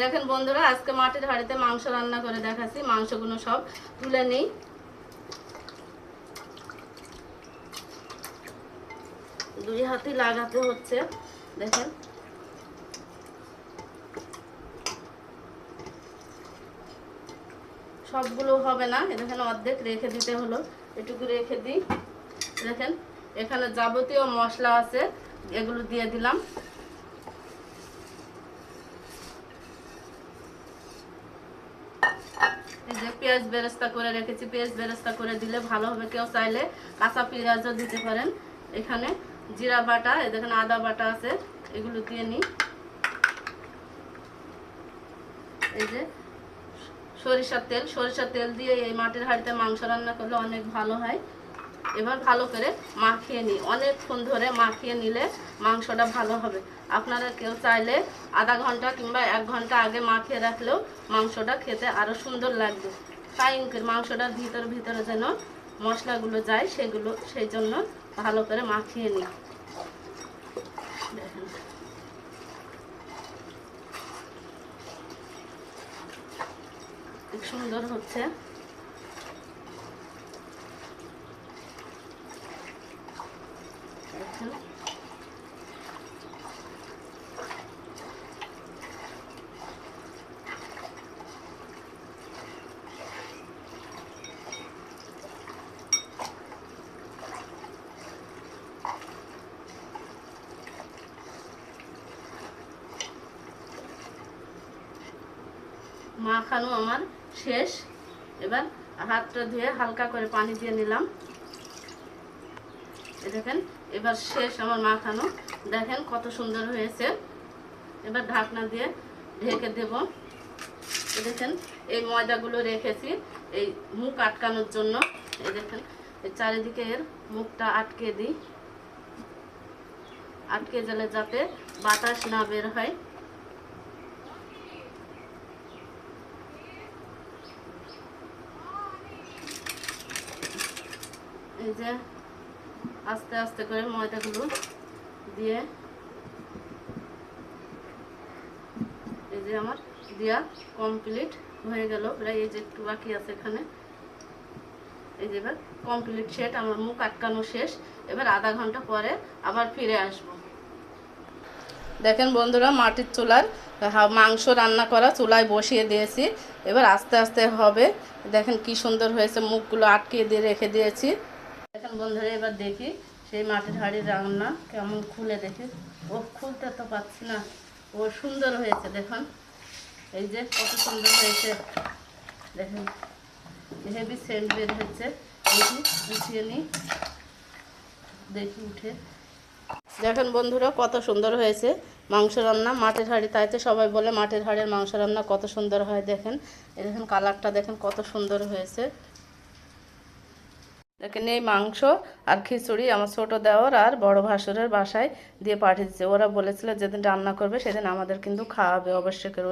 দেখেন বন্ধুরা, আজকে মাটির হাঁড়িতে মাংস রান্না করে দেখাচ্ছি। মাংসগুলো সব তুলে নিই। দুই হাতে লাগাতে হচ্ছে। দেখেন সবগুলো হবে না, এখানে অর্ধেক রেখে দিতে হলো, এটুকু রেখে দিই। দেখেন এখানে যাবতীয় মশলা আছে, এগুলো দিয়ে দিলাম। এই যে পেঁয়াজ বেরেস্তা করে রেখেছি, পেঁয়াজ বেরেস্তা করে দিলে ভালো হবে। কেউ চাইলে কাঁচা পেঁয়াজও দিতে পারেন। এখানে জিরা বাটা, দেখেন আদা বাটা আছে, এগুলো দিয়ে নিই। এই যে সরিষার তেল দিয়ে এই মাটির হাঁড়িতে মাংস রান্না করলে অনেক ভালো হয়। এবার ভালো করে মাখিয়ে নিই। অনেকক্ষণ ধরে মাখিয়ে নিলে মাংসটা ভালো হবে। আপনারা কেউ চাইলে আধা ঘন্টা কিংবা 1 ঘন্টা আগে মাখিয়ে রাখলেও মাংসটা খেতে আরও সুন্দর লাগবে। তাই মাংসটার ভিতরে যেন মশলাগুলো যায়, সেই জন্য ভালো করে মাখিয়ে নিই। দেখেন খুব সুন্দর হচ্ছে। মাখানো আমার শেষ। এবার হাতটা ধুয়ে হালকা করে পানি দিয়ে নিলাম। দেখেন এবার শেষ আমার মাখানো। দেখেন কত সুন্দর হয়েছে। এবার ঢাকনা দিয়ে ঢেকে দেব। দেখেন এই ময়দাগুলো রেখেছি এই মুখ আটকানোর জন্য। এই দেখেন এই চারিদিকে এর মুখটা আটকে দিই, আটকে গেলে যাতে বাতাস না বের হয়। এই যে আস্তে আস্তে করে ময়দাগুলো দিয়ে, এই যে আমার দেয়া কমপ্লিট হয়ে গেল প্রায়। এই যে একটু বাকি আছে এখানে। এই যে এবার কমপ্লিট সেট, আমার মুখ আটকানো শেষ। এবার আধা ঘন্টা পরে আবার ফিরে আসব। দেখেন বন্ধুরা, মাটির চুলার মাংস রান্না করা চুলায় বসিয়ে দিয়েছি। এবার আস্তে আস্তে হবে। দেখেন কি সুন্দর হয়েছে, মুখগুলো আটকে দিয়ে রেখে দিয়েছি। দেখেন বন্ধুরা, এবার দেখি সেই মাটির হাঁড়ির রান্না কেমন, খুলে দেখি। ও খুলতে তো পাচ্ছি না। ও সুন্দর হয়েছে দেখুন। এই যে কত সুন্দর হয়েছে। দেখেন হেভি সেন্ট বের হচ্ছে। দেখি উঠিয়ে নিই, দেখি উঠে। দেখেন বন্ধুরা কত সুন্দর হয়েছে মাংস রান্না মাটির হাঁড়ি। তাইতে সবাই বলে মাটির হাঁড়ির মাংস রান্না কত সুন্দর হয়। দেখেন এই দেখেন কালারটা দেখেন কত সুন্দর হয়েছে। দেখেন এই মাংস আর খিচুড়ি আমার ছোটো দেওর আর বড় ভাসুরের বাসায় দিয়ে পাঠিয়ে দিচ্ছে। ওরা বলেছিল যেদিন রান্না করবে সেদিন আমাদের কিন্তু খাওয়াবে অবশ্যই করে।